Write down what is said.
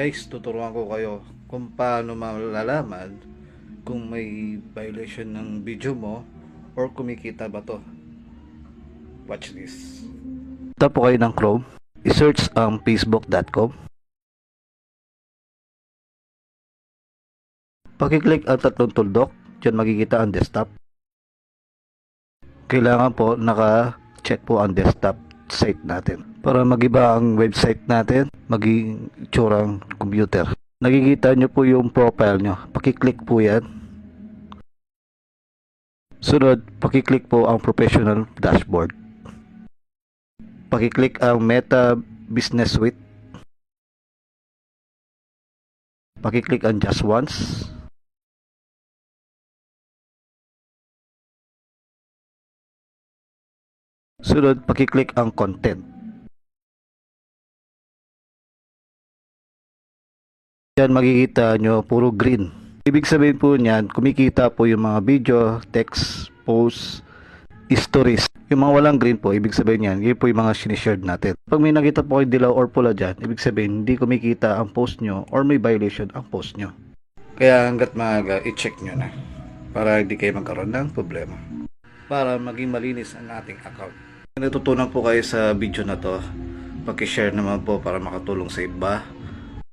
Guys, tuturuan ko kayo kung paano malalaman kung may violation ng video mo or kumikita ba to. Watch this. Punta po kayo ng Chrome, i-search ang facebook.com. Pakiclick ang tatlong tuldok, dyan makikita ang desktop. Kailangan po naka-check po ang desktop site natin para magiba ang website natin, maging itsurang computer. Nakikita nyo po yung profile nyo, pakiclick po yan. Sunod, pakiclick po ang professional dashboard. Pakiclick ang Meta Business Suite. Pakiclick ang Just Once. Sunod, pakiclick ang Content. Yan makikita nyo puro green. Ibig sabihin po niyan, kumikita po yung mga video, text, post, stories. Yung mga walang green po, ibig sabihin niyan, yun po yung mga sinishared natin. Pag may nakita po kayo dilaw or pula dyan, ibig sabihin hindi kumikita ang post nyo or may violation ang post nyo. Kaya hanggat maaga, i-check nyo na para hindi kayo magkaroon ng problema. Para maging malinis ang ating account. Natutunan po kayo sa video na to, paki-share naman po para makatulong sa iba.